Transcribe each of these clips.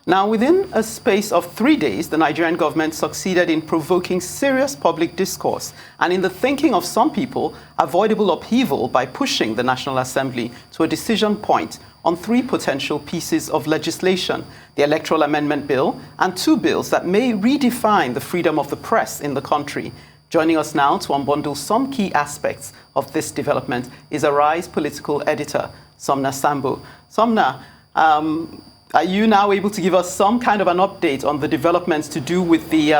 Now, within a space of 3 days, the Nigerian government succeeded in provoking serious public discourse and, in the thinking of some people, avoidable upheaval by pushing the National Assembly to a decision point on 3 potential pieces of legislation: the Electoral Amendment Bill and 2 bills that may redefine the freedom of the press in the country. Joining us now to unbundle some key aspects of this development is Arise political editor, SUMNER SAMBO. SUMNER, are you now able to give us some kind of an update on the developments to do with the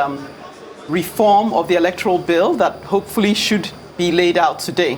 reform of the electoral bill that hopefully should be laid out today?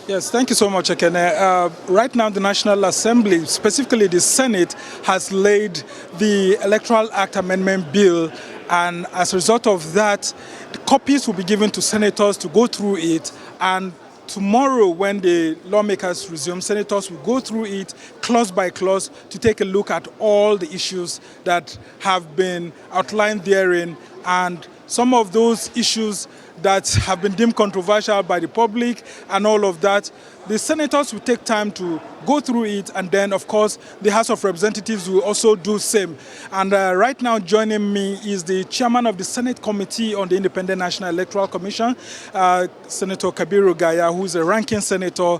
Yes, thank you so much, Ekene. Right now, the National Assembly, specifically the Senate, has laid the Electoral Act Amendment Bill, and as a result of that, the copies will be given to senators to go through it, and tomorrow, when the lawmakers resume, senators will go through it clause by clause to take a look at all the issues that have been outlined therein, and some of those issues that have been deemed controversial by the public and all of that. The senators will take time to go through it, and then, of course, the House of Representatives will also do same. And right now, joining me is the chairman of the Senate Committee on the Independent National Electoral Commission, Senator Kabiru Gaya, who is a ranking senator.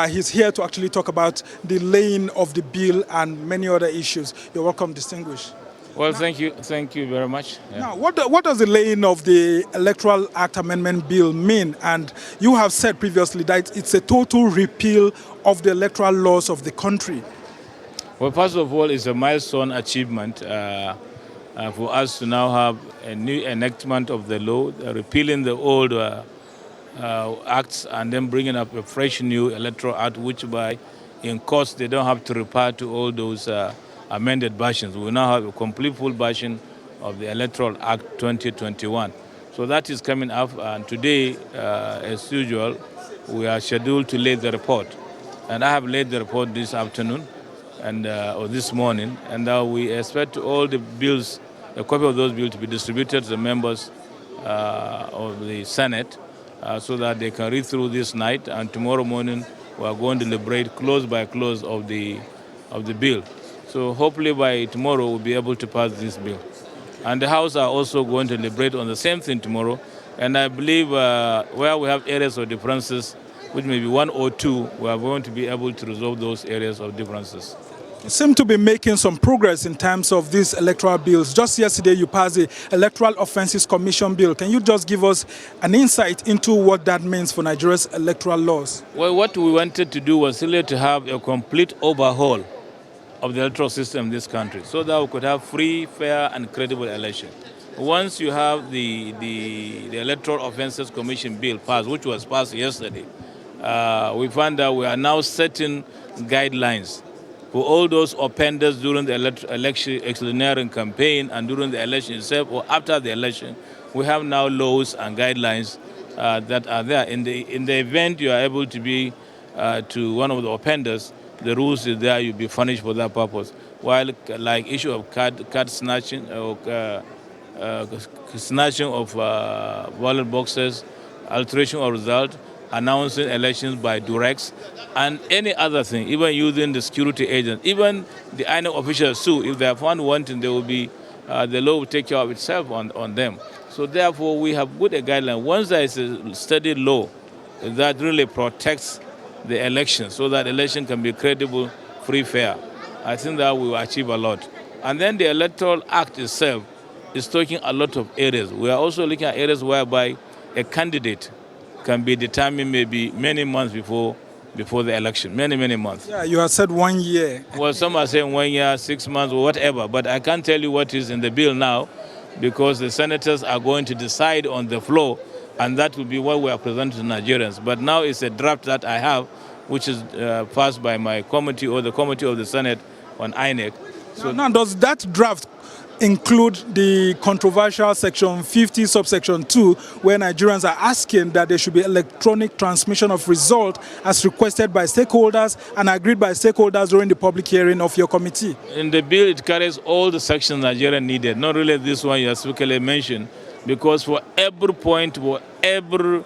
He's here to actually talk about the laying of the bill and many other issues. You're welcome, distinguished. Well, thank you very much. Yeah. Now, what does the laying of the Electoral Act Amendment Bill mean? And you have said previously that it's a total repeal of the electoral laws of the country. Well, first of all, it's a milestone achievement for us to now have a new enactment of the law, repealing the old acts and then bringing up a fresh new electoral act, which by in course they don't have to refer to all those amended versions. We now have a complete full version of the Electoral Act 2021. So that is coming up, and today, as usual, we are scheduled to lay the report. And I have laid the report this afternoon and or this morning, and we expect all the bills, a copy of those bills, to be distributed to the members of the Senate so that they can read through this night, and tomorrow morning we are going to deliberate clause by clause of the bill. So hopefully by tomorrow we'll be able to pass this bill. And the House are also going to deliberate on the same thing tomorrow. And I believe where we have areas of differences, which may be 1 or 2, we are going to be able to resolve those areas of differences. You seem to be making some progress in terms of these electoral bills. Just yesterday you passed the Electoral Offences Commission bill. Can you just give us an insight into what that means for Nigeria's electoral laws? Well, what we wanted to do was really to have a complete overhaul of the electoral system in this country, so that we could have free, fair, and credible elections. Once you have the Electoral Offences Commission bill passed, which was passed yesterday, we found that we are now setting guidelines for all those offenders during the electioneering campaign and during the election itself or after the election. We have now laws and guidelines that are there. In the event you are able to be to one of the offenders, the rules is there, you'll be punished for that purpose. While like issue of card snatching or snatching of ballot boxes, alteration of result, announcing elections by directs, and any other thing, even using the security agents, even the INEC officials too, if they are found wanting, they will be, the law will take care of itself on them. So therefore, we have put a guideline. Once there is a steady law that really protects the election, so that election can be credible, free, fair, I think that we will achieve a lot. And then the Electoral Act itself is talking a lot of areas. We are also looking at areas whereby a candidate can be determined maybe many months before the election, many months. Yeah, you have said 1 year. Well, some are saying 1 year, 6 months, or whatever, but I can't tell you what is in the bill now, because the senators are going to decide on the floor, and that will be what we are presenting to Nigerians. But now it's a draft that I have, which is passed by my committee or the committee of the Senate on INEC. So now, does that draft include the controversial Section 50, subsection 2, where Nigerians are asking that there should be electronic transmission of result as requested by stakeholders and agreed by stakeholders during the public hearing of your committee? In the bill, it carries all the sections Nigeria needed, not really this one you specifically mentioned, because for every point, for every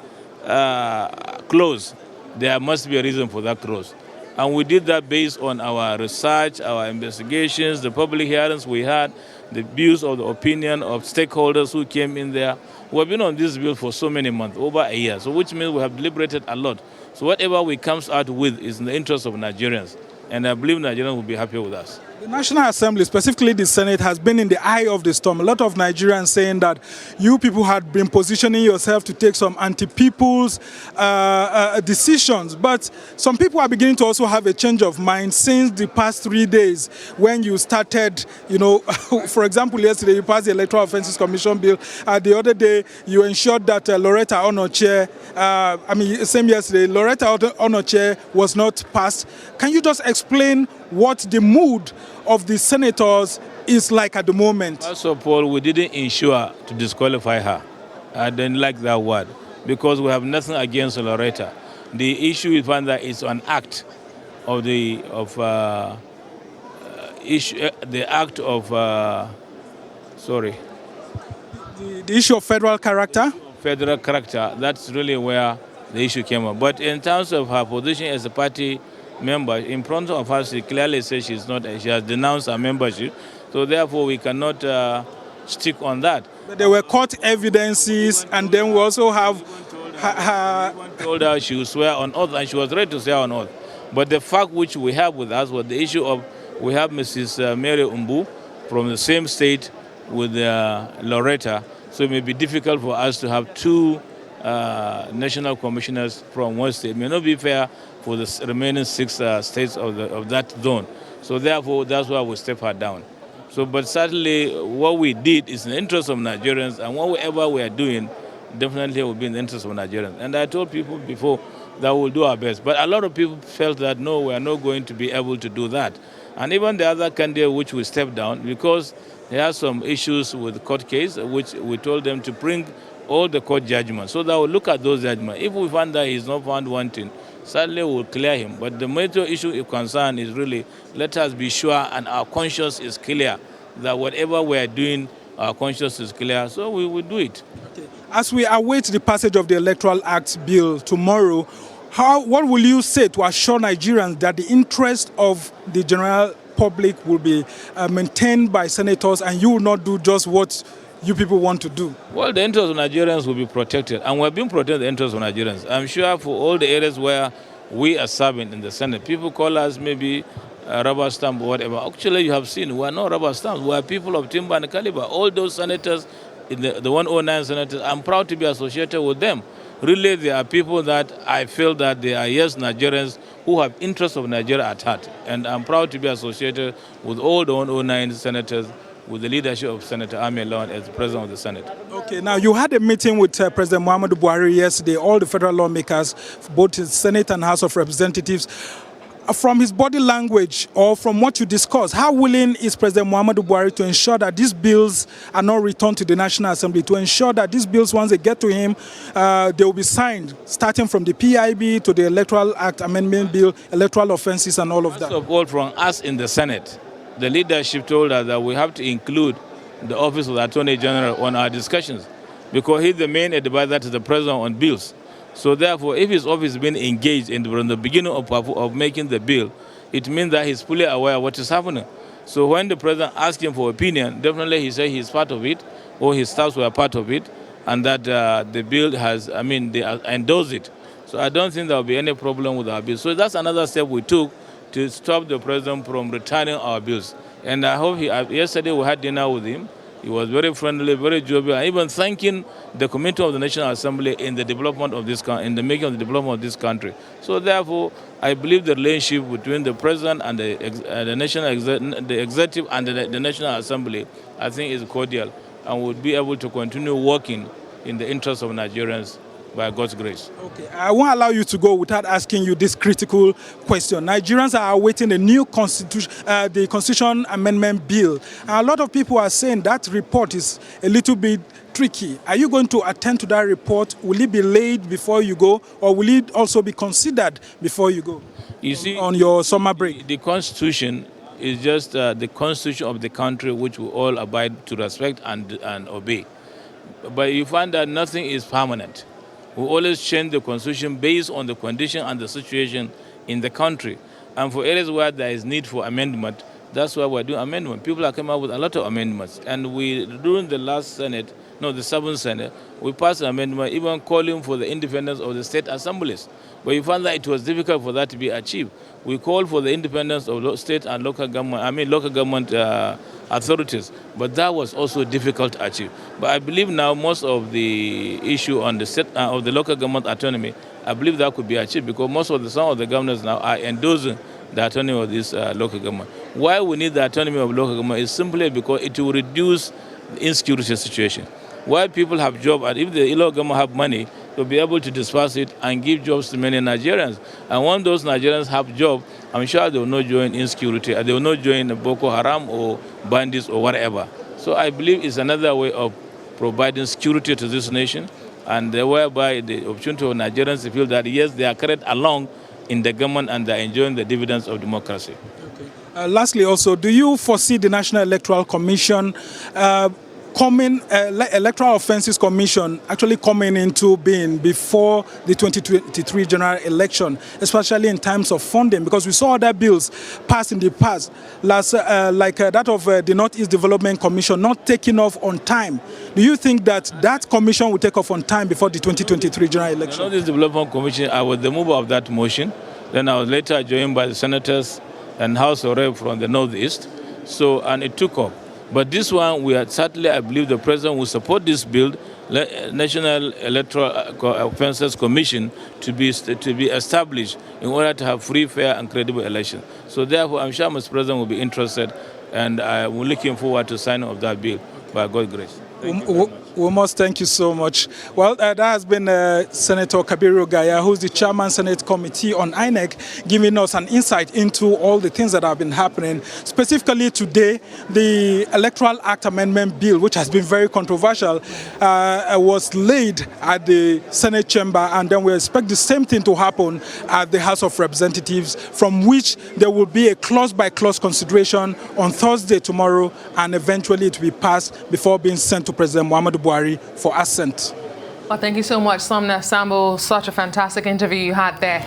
clause, there must be a reason for that clause. And we did that based on our research, our investigations, the public hearings we had, the views of the opinion of stakeholders who came in there. We have been on this bill for so many months, over a year, so which means we have deliberated a lot. So whatever we comes out with is in the interest of Nigerians, and I believe Nigerians will be happy with us. The National Assembly, specifically the Senate, has been in the eye of the storm. A lot of Nigerians saying that you people had been positioning yourself to take some anti-people's decisions. But some people are beginning to also have a change of mind since the past 3 days when you started, for example, yesterday you passed the Electoral Offences Commission bill. The other day you ensured that Loretta Onoche, same yesterday, Loretta Onoche was not passed. Can you just explain what the mood of the senators is like at the moment? First of all, we didn't ensure to disqualify her. I don't like that word because we have nothing against Loretta. The issue we find that it's an act of the issue of federal character. Federal character. That's really where the issue came up. But in terms of her position as a party member, in front of us, she clearly says she has denounced her membership. So therefore, we cannot stick on that. But there were court evidences, and then we also have told her she would swear on oath, and she was ready to swear on oath. But the fact which we have with us was the issue of we have Mrs. Mary Umbu from the same state with Loretta, so it may be difficult for us to have two national commissioners from one state. It may not be fair for the remaining 6 states of that zone. So therefore, that's why we step her down. So, but certainly what we did is in the interest of Nigerians, and whatever we are doing definitely will be in the interest of Nigerians. And I told people before that we'll do our best. But a lot of people felt that, no, we are not going to be able to do that. And even the other candidate which we stepped down, because he has some issues with the court case, which we told them to bring all the court judgments. So that we'll look at those judgments. If we find that he's not found wanting, certainly we'll clear him. But the major issue of concern is really, let us be sure and our conscience is clear that whatever we are doing, our conscience is clear, so we will do it. Okay. As we await the passage of the Electoral Act bill tomorrow, what will you say to assure Nigerians that the interest of the general public will be maintained by senators and you will not do just what you people want to do? Well, the interests of Nigerians will be protected, and we're being protected the interests of Nigerians. I'm sure for all the areas where we are serving in the Senate, people call us maybe rubber stamp or whatever. Actually, you have seen, we are not rubber stamps. We are people of timber and caliber. All those senators, the 109 senators, I'm proud to be associated with them. Really, they are people that I feel that they are, yes, Nigerians who have interests of Nigeria at heart. And I'm proud to be associated with all the 109 senators, with the leadership of Senator Ami Lawan as the President of the Senate. Okay, now you had a meeting with President Muhammadu Buhari yesterday, all the federal lawmakers, both the Senate and House of Representatives. From his body language or from what you discussed, how willing is President Muhammadu Buhari to ensure that these bills are not returned to the National Assembly, to ensure that these bills, once they get to him, they will be signed, starting from the PIB to the Electoral Act Amendment Bill, electoral offences and all of that? First of all, from us in the Senate, the leadership told us that we have to include the Office of the Attorney General on our discussions because he's the main advisor to the President on bills. So therefore, if his office has been engaged from the beginning of making the bill, it means that he's fully aware of what is happening. So when the President asked him for opinion, definitely he said he's part of it, or his staffs were part of it, and that the bill has, they endorsed it. So I don't think there will be any problem with our bill. So that's another step we took to stop the President from returning our bills. And I hope yesterday we had dinner with him. He was very friendly, very jovial, and even thanking the Committee of the National Assembly in the development of in the making of the development of this country. So therefore, I believe the relationship between the President and the Executive and the National Assembly, I think, is cordial, and we'll be able to continue working in the interest of Nigerians by God's grace. Okay, I won't allow you to go without asking you this critical question. Nigerians are awaiting the new constitution, the Constitution Amendment Bill. And a lot of people are saying that report is a little bit tricky. Are you going to attend to that report? Will it be laid before you go, or will it also be considered before you go? You see, on your summer break? The Constitution is just the Constitution of the country, which we all abide to respect and obey. But you find that nothing is permanent. We always change the Constitution based on the condition and the situation in the country. And for areas where there is need for amendment, that's why we're doing amendment. People are coming up with a lot of amendments. And we, during the last Senate, no, the 7th Senate, we passed an amendment even calling for the independence of the state assemblies. But we found that it was difficult for that to be achieved. We called for the independence of state and local government, authorities. But that was also difficult to achieve. But I believe now most of the issue on the state, of the local government autonomy, I believe that could be achieved because some of the governors now are endorsing the autonomy of this local government. Why we need the autonomy of local government is simply because it will reduce the insecurity situation. Why people have jobs, and if the local government have money, to be able to disperse it and give jobs to many Nigerians. And when those Nigerians have jobs, I'm sure they will not join insecurity, they will not join Boko Haram or bandits or whatever. So I believe it's another way of providing security to this nation, and whereby the opportunity of Nigerians to feel that, yes, they are carried along in the government and they are enjoying the dividends of democracy. Okay. Lastly, also, do you foresee the National Electoral Commission Electoral Offences Commission actually coming into being before the 2023 general election, especially in terms of funding? Because we saw other bills passed in the past, like that of the Northeast Development Commission not taking off on time. Do you think that that commission will take off on time before the 2023 general election? The Northeast Development Commission, I was the mover of that motion. Then I was later joined by the senators and House of Rep from the Northeast. So, and it took off. But this one, certainly, I believe the President will support this bill, National Electoral Offences Commission, to be established in order to have free, fair, and credible elections. So therefore, I'm sure Mr. President will be interested, and we're looking forward to signing of that bill by God's grace. We must thank you so much. Well, that has been Senator Kabiru Gaya, who's the Chairman Senate Committee on INEC, giving us an insight into all the things that have been happening. Specifically today, the Electoral Act Amendment Bill, which has been very controversial, was laid at the Senate chamber, and then we expect the same thing to happen at the House of Representatives, from which there will be a clause-by-clause consideration on Thursday, tomorrow, and eventually it will be passed before being sent to President Muhammadu Buhari for assent. Well, thank you so much, SUMNER. SAMBO, such a fantastic interview you had there.